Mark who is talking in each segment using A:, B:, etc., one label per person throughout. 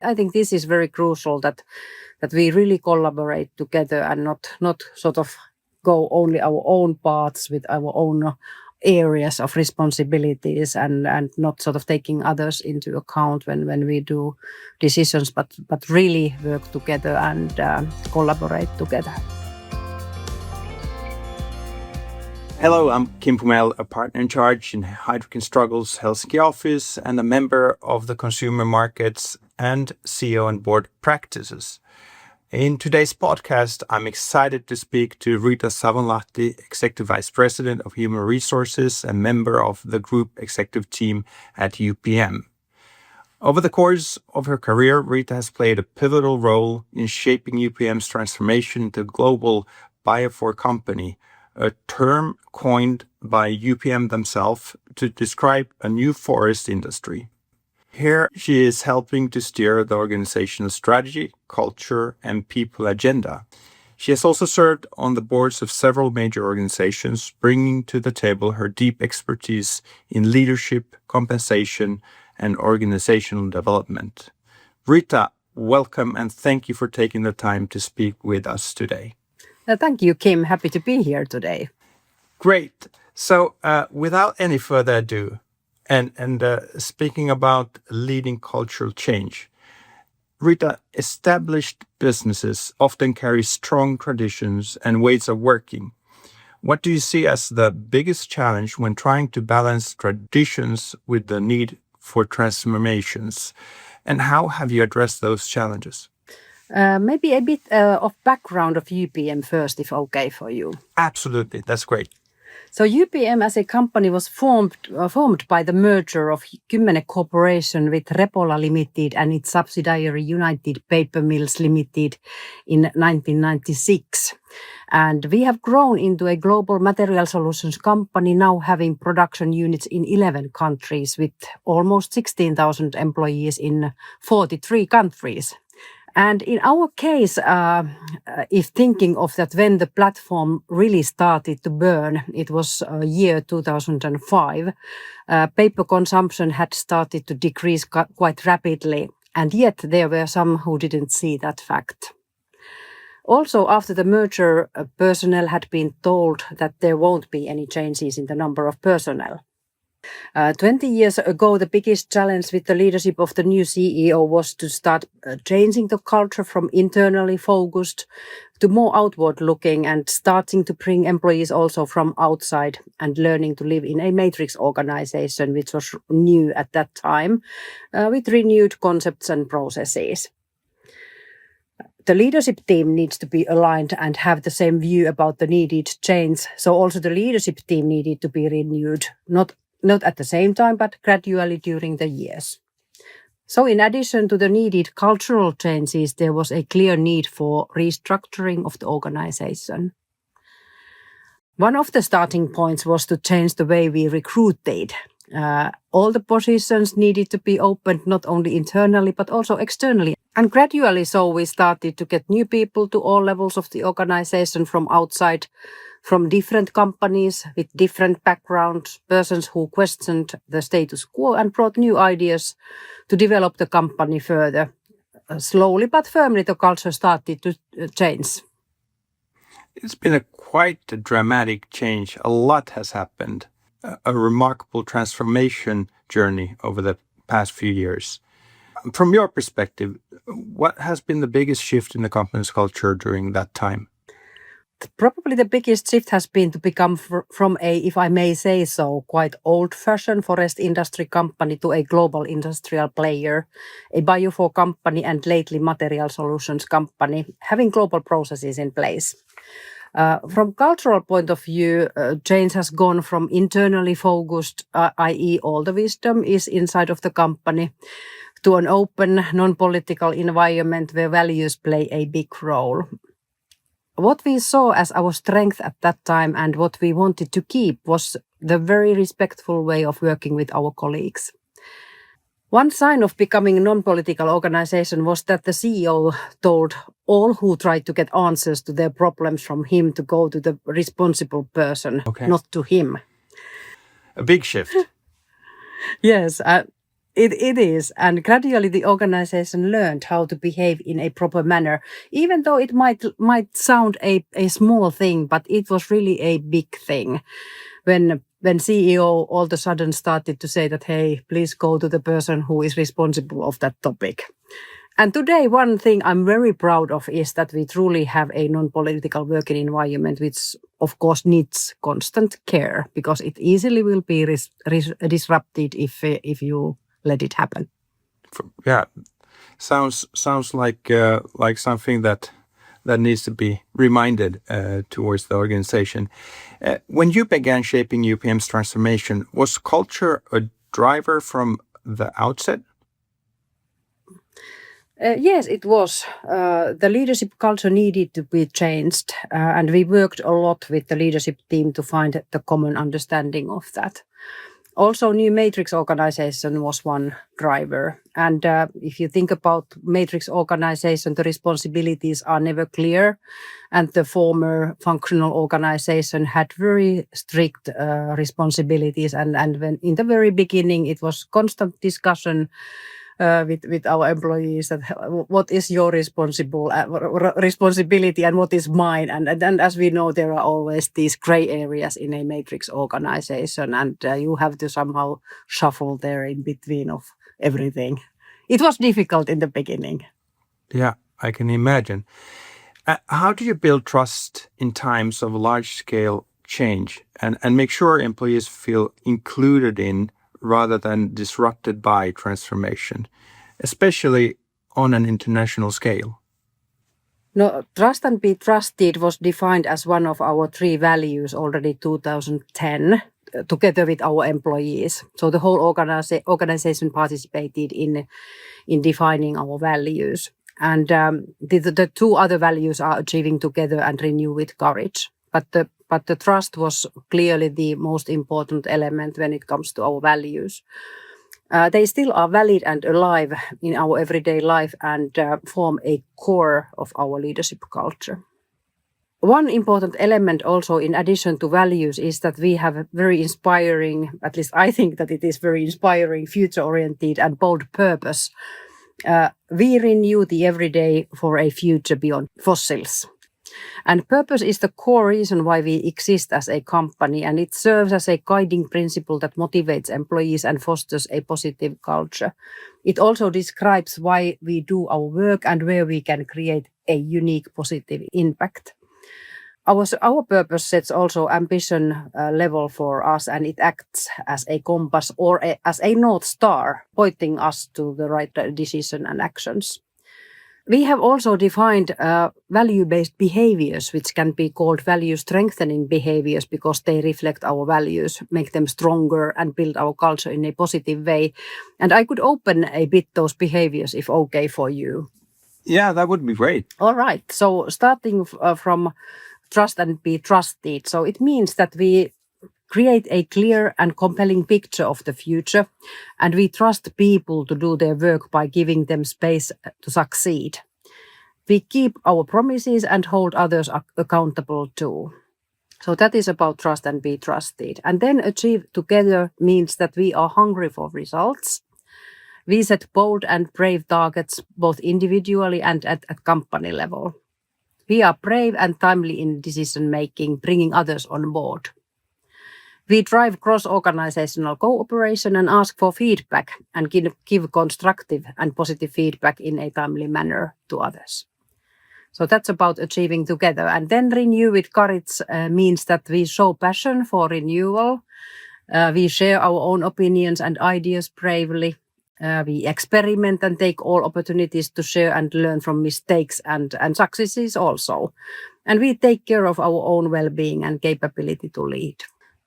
A: I think this is very crucial that we really collaborate together and not sort of go only our own paths with our own areas of responsibilities and not sort of taking others into account when we do decisions, but really work together and collaborate together.
B: Hello, I'm Kim Pomoell, a partner in charge in Heidrick Struggles Helsinki office and a member of the consumer markets and CEO and board practices. In today's podcast, I'm excited to speak to Riitta Savonlahti, Executive Vice President of Human Resources and member of the Group Executive Team at UPM. Over the course of her career, Riitta has played a pivotal role in shaping UPM's transformation into a global Bio4 company, a term coined by UPM themselves to describe a new forest industry. Here she is helping to steer the organizational strategy, culture, and people agenda. She has also served on the boards of several major organizations, bringing to the table her deep expertise in leadership, compensation, and organizational development. Riitta, welcome and thank you for taking the time to speak with us today.
A: Thank you, Kim. Happy to be here today.
B: Great. So without any further ado, and speaking about leading cultural change, Riitta, established businesses often carry strong traditions and ways of working. What do you see as the biggest challenge when trying to balance traditions with the need for transformations? And how have you addressed those challenges?
A: Maybe a bit of background of UPM first, if okay for you.
B: Absolutely, that's great.
A: So UPM as a company was formed by the merger of Kymmene Corporation with Repola Limited and its subsidiary United Paper Mills Limited in 1996. And we have grown into a global material solutions company, now having production units in 11 countries with almost 16,000 employees in 43 countries. And in our case, if thinking of that when the platform really started to burn, it was year 2005. Paper consumption had started to decrease quite rapidly, and yet there were some who didn't see that fact. Also, after the merger, personnel had been told that there won't be any changes in the number of personnel. 20 years ago, the biggest challenge with the leadership of the new CEO was to start changing the culture from internally focused to more outward looking and starting to bring employees also from outside and learning to live in a matrix organization, which was new at that time, with renewed concepts and processes. The leadership team needs to be aligned and have the same view about the needed change. So also the leadership team needed to be renewed, not at the same time, but gradually during the years. So in addition to the needed cultural changes, there was a clear need for restructuring of the organization. One of the starting points was to change the way we recruited. All the positions needed to be opened not only internally, but also externally. And gradually, so we started to get new people to all levels of the organization from outside, from different companies with different backgrounds, persons who questioned the status quo and brought new ideas to develop the company further. Slowly but firmly, the culture started to change.
B: It's been quite a dramatic change. A lot has happened. A remarkable transformation journey over the past few years. From your perspective, what has been the biggest shift in the company's culture during that time?
A: Probably the biggest shift has been to become from a, if I may say so, quite old-fashioned forest industry company to a global industrial player, a Bio4 company and lately material solutions company, having global processes in place. From cultural point of view, change has gone from internally focused, i.e. all the wisdom is inside of the company, to an open, non-political environment where values play a big role. What we saw as our strength at that time and what we wanted to keep was the very respectful way of working with our colleagues. One sign of becoming a non-political organization was that the CEO told all who tried to get answers to their problems from him to go to the responsible person, not to him.
B: A big shift.
A: Yes. It is. And gradually the organization learned how to behave in a proper manner, even though it might sound a small thing, but it was really a big thing. When CEO all of a sudden started to say that, hey, please go to the person who is responsible of that topic. And today, one thing I'm very proud of is that we truly have a non-political working environment, which of course needs constant care because it easily will be disrupted if you let it happen.
B: Yeah, sounds like something that needs to be reminded towards the organization. When you began shaping UPM's transformation, was culture a driver from the outset?
A: Yes, it was. The leadership culture needed to be changed, and we worked a lot with the leadership team to find the common understanding of that. Also, new matrix organization was one driver. And if you think about matrix organization, the responsibilities are never clear. And the former functional organization had very strict responsibilities. And when in the very beginning, it was constant discussion with our employees that what is your responsibility and what is mine. And as we know, there are always these gray areas in a matrix organization, and you have to somehow shuffle there in between of everything. It was difficult in the beginning.
B: Yeah, I can imagine. How do you build trust in times of large-scale change and make sure employees feel included in rather than disrupted by transformation, especially on an international scale?
A: No, trust and be trusted was defined as one of our 3 values already 2010, together with our employees. So the whole organization participated in defining our values. And the 2 other values are achieving together and renew with courage. But the trust was clearly the most important element when it comes to our values. They still are valid and alive in our everyday life and form a core of our leadership culture. One important element also in addition to values is that we have a very inspiring, at least I think that it is very inspiring, future-oriented and bold purpose. We renew the everyday for a future beyond fossils. And purpose is the core reason why we exist as a company, and it serves as a guiding principle that motivates employees and fosters a positive culture. It also describes why we do our work and where we can create a unique positive impact. Our purpose sets also ambition level for us, and it acts as a compass or as a North Star, pointing us to the right decision and actions. We have also defined value-based behaviors, which can be called value-strengthening behaviors because they reflect our values, make them stronger, and build our culture in a positive way. And I could open a bit those behaviors if okay for you.
B: Yeah, that would be great.
A: All right. So starting from trust and be trusted. So it means that we create a clear and compelling picture of the future, and we trust people to do their work by giving them space to succeed. We keep our promises and hold others accountable too. So that is about trust and be trusted. And then achieve together means that we are hungry for results. We set bold and brave targets both individually and at company level. We are brave and timely in decision making, bringing others on board. We drive cross-organizational cooperation and ask for feedback and give constructive and positive feedback in a timely manner to others. So that's about achieving together. And then renew with courage means that we show passion for renewal. We share our own opinions and ideas bravely. We experiment and take all opportunities to share and learn from mistakes and successes also. And we take care of our own well-being and capability to lead.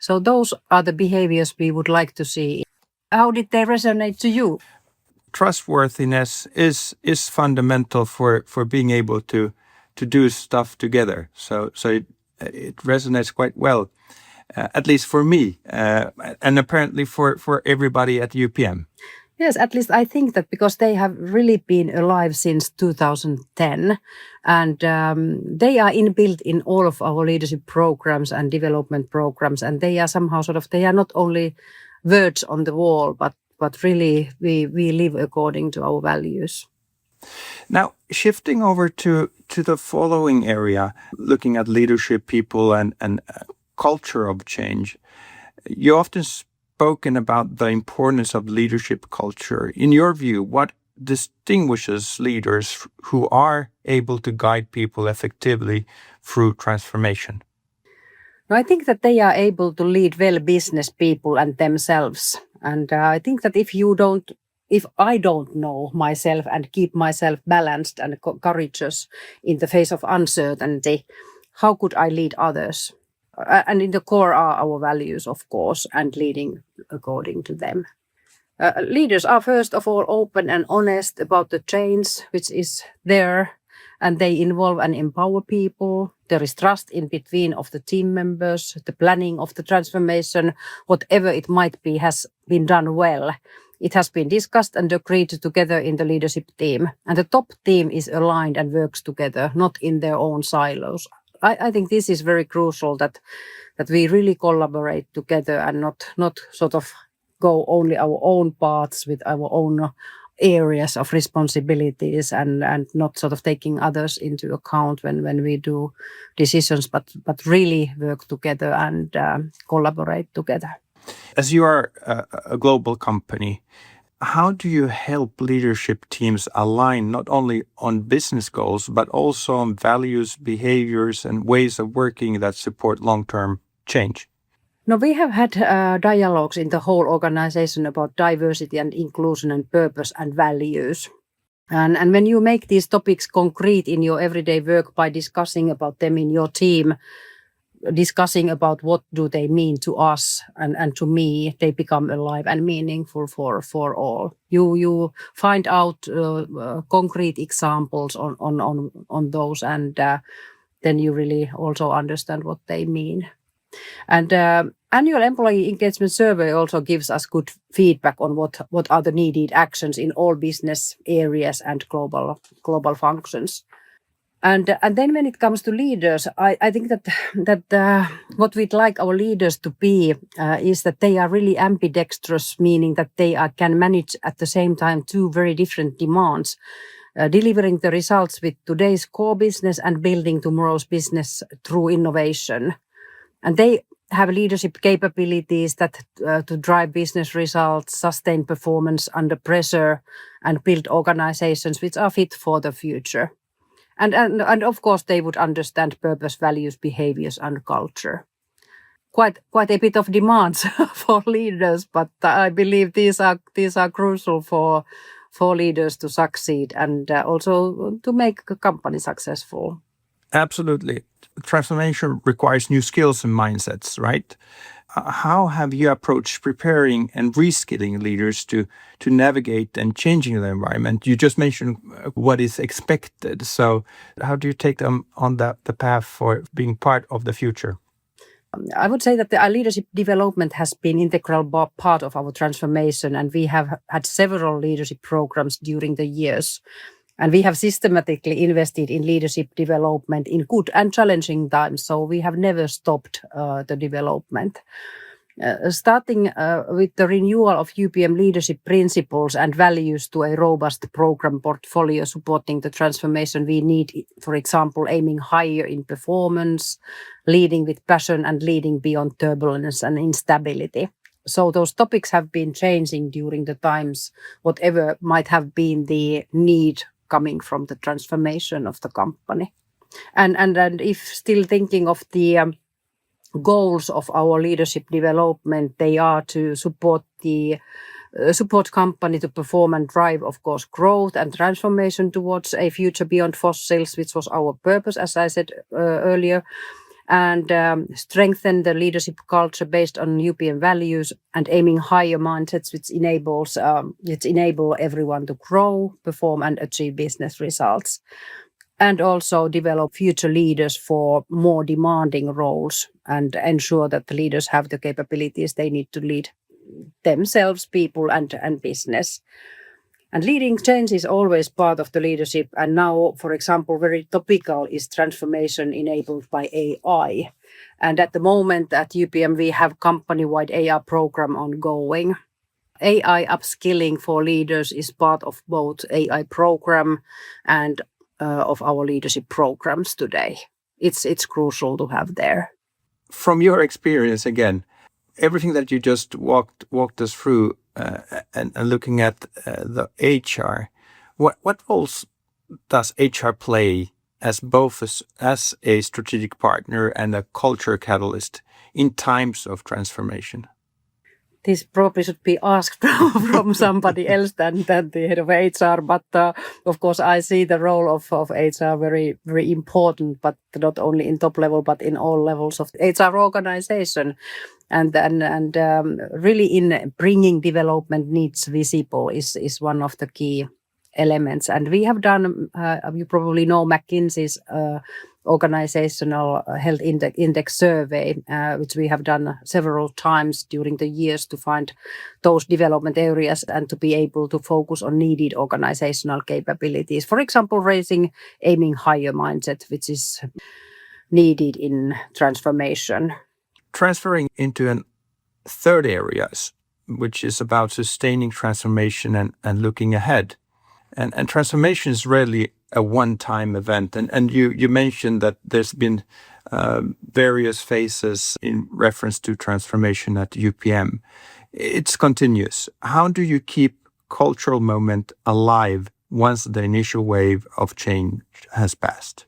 A: So those are the behaviors we would like to see. How did they resonate to you?
B: Trustworthiness is fundamental for being able to do stuff together. So it resonates quite well, at least for me, and apparently for everybody at UPM.
A: Yes, at least I think that because they have really been alive since 2010 and they are inbuilt in all of our leadership programs and development programs, and they are somehow they are not only words on the wall, but but really we live according to our values.
B: Now, shifting over to the following area, looking at leadership, people, and culture of change, you often spoken about the importance of leadership culture. In your view, what distinguishes leaders who are able to guide people effectively through transformation?
A: No, I think that they are able to lead well business people and themselves. And I think that if I don't know myself and keep myself balanced and courageous in the face of uncertainty, how could I lead others? And in the core are our values, of course, and leading according to them. Leaders are first of all open and honest about the change which is there, and they involve and empower people. There is trust in between of the team members. The planning of the transformation, whatever it might be, has been done well. It has been discussed and agreed together in the leadership team, and the top team is aligned and works together, not in their own silos. I think this is very crucial that we really collaborate together and not sort of go only our own paths with our own areas of responsibilities and not sort of taking others into account when we do decisions, but really work together and collaborate together.
B: As you are a global company, how do you help leadership teams align not only on business goals, but also on values, behaviors, and ways of working that support long-term change?
A: No, we have had dialogues in the whole organization about diversity and inclusion and purpose and values. And when you make these topics concrete in your everyday work by discussing about them in your team, discussing about what do they mean to us and to me, they become alive and meaningful for all. You find out concrete examples on those, and then you really also understand what they mean. And annual employee engagement survey also gives us good feedback on what are the needed actions in all business areas and global functions. And then when it comes to leaders, I think that what we'd like our leaders to be is that they are really ambidextrous, meaning that they can manage at the same time two very different demands, delivering the results with today's core business and building tomorrow's business through innovation. And they have leadership capabilities that to drive business results, sustain performance under pressure, and build organizations which are fit for the future. And of course, they would understand purpose, values, behaviors, and culture. Quite a bit of demands for leaders, but I believe these are crucial for leaders to succeed and also to make a company successful.
B: Absolutely. Transformation requires new skills and mindsets, right? How have you approached preparing and reskilling leaders to navigate and changing the environment? You just mentioned what is expected. So how do you take them on the path for being part of the future?
A: I would say that our leadership development has been an integral part of our transformation, and we have had several leadership programs during the years. And we have systematically invested in leadership development in good and challenging times, so we have never stopped the development. Starting with the renewal of UPM leadership principles and values to a robust program portfolio supporting the transformation, we need, for example, aiming higher in performance, leading with passion, and leading beyond turbulence and instability. So those topics have been changing during the times, whatever might have been the need coming from the transformation of the company. And if still thinking of the goals of our leadership development, they are to support company to perform and drive, of course, growth and transformation towards a future beyond fossils, which was our purpose, as I said earlier, and strengthen the leadership culture based on UPM values and aiming higher mindsets, which enable everyone to grow, perform, and achieve business results. And also develop future leaders for more demanding roles and ensure that the leaders have the capabilities they need to lead themselves, people, and business. And leading change is always part of the leadership. And now, for example, very topical is transformation enabled by AI. And at the moment at UPM, we have company-wide AI program ongoing. AI upskilling for leaders is part of both AI program and of our leadership programs today. It's crucial to have there.
B: From your experience, again, everything that you just walked us through, and looking at the HR, what roles does HR play as both as a strategic partner and a culture catalyst in times of transformation?
A: This probably should be asked from somebody else than the head of HR. But of course, I see the role of HR very, very important, but not only in top level, but in all levels of HR organization. And really in bringing development needs visible is one of the key elements. And we have done, you probably know McKinsey's organizational health index survey, which we have done several times during the years to find those development areas and to be able to focus on needed organizational capabilities. For example, aiming higher mindset, which is needed in transformation.
B: Transferring into a third area, which is about sustaining transformation and looking ahead. And transformation is rarely a one-time event. And you mentioned that there's been various phases in reference to transformation at UPM. It's continuous. How do you keep cultural moment alive once the initial wave of change has passed?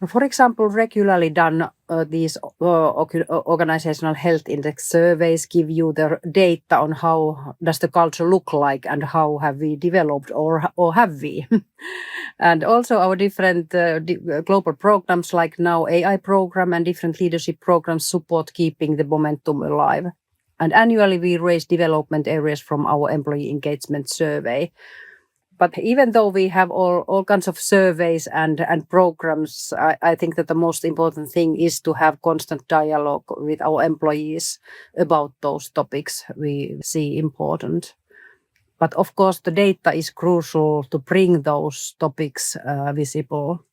A: For example, regularly done these organizational health index surveys give you the data on how does the culture look like and how have we developed or have we. And also our different global programs like now AI program and different leadership programs support keeping the momentum alive. And annually we raise development areas from our employee engagement survey. But even though we have all kinds of surveys and programs, I think that the most important thing is to have constant dialogue with our employees about those topics we see important. But of course, the data is crucial to bring those topics visible.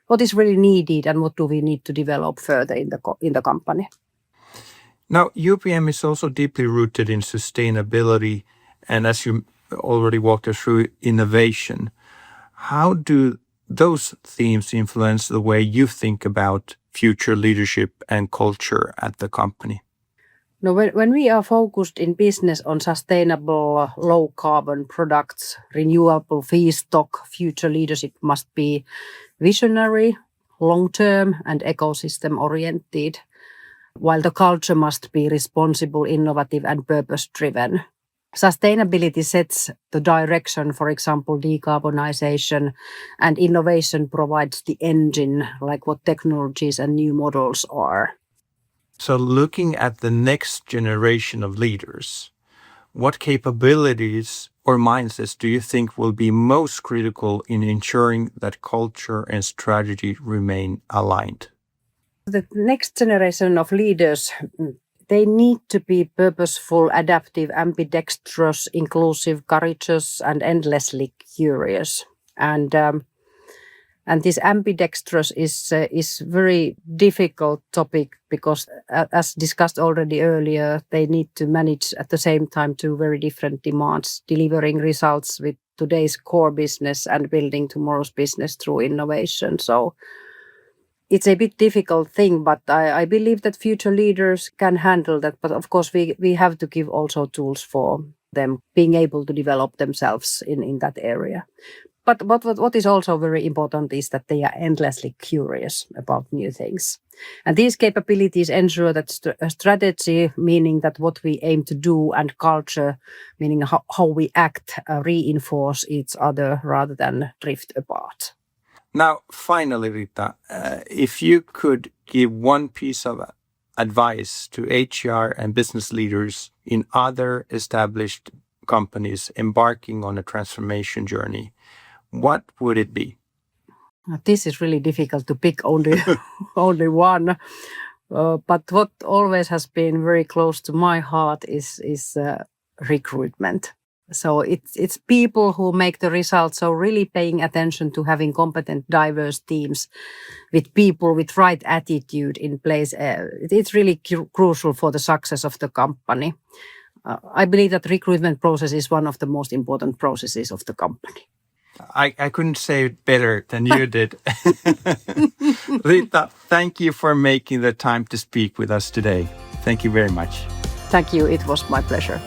A: What is really needed and what do we need to develop further in the company?
B: Now, UPM is also deeply rooted in sustainability, and as you already walked us through, innovation. How do those themes influence the way you think about future leadership and culture at the company?
A: No, when we are focused in business on sustainable, low-carbon products, renewable feedstock, future leadership must be visionary, long-term, and ecosystem-oriented, while the culture must be responsible, innovative, and purpose-driven. Sustainability sets the direction, for example, decarbonization, and innovation provides the engine, like what technologies and new models are.
B: So looking at the next generation of leaders, what capabilities or mindsets do you think will be most critical in ensuring that culture and strategy remain aligned?
A: The next generation of leaders, they need to be purposeful, adaptive, ambidextrous, inclusive, courageous, and endlessly curious. And this ambidextrous is very difficult topic because, as discussed already earlier, they need to manage at the same time two very different demands, delivering results with today's core business and building tomorrow's business through innovation. So it's a bit difficult thing, but I believe that future leaders can handle that. But of course, we have to give also tools for them being able to develop themselves in that area. But what is also very important is that they are endlessly curious about new things. And these capabilities ensure that strategy, meaning that what we aim to do, and culture, meaning how we act, reinforce each other rather than drift apart.
B: Now, finally, Riitta, if you could give one piece of advice to HR and business leaders in other established companies embarking on a transformation journey, what would it be?
A: This is really difficult to pick only one. But what always has been very close to my heart is recruitment. So it's people who make the results. So really paying attention to having competent, diverse teams with people with right attitude in place. It's really crucial for the success of the company. I believe that recruitment process is one of the most important processes of the company.
B: I couldn't say it better than you did. Riitta, thank you for making the time to speak with us today. Thank you very much.
A: Thank you. It was my pleasure.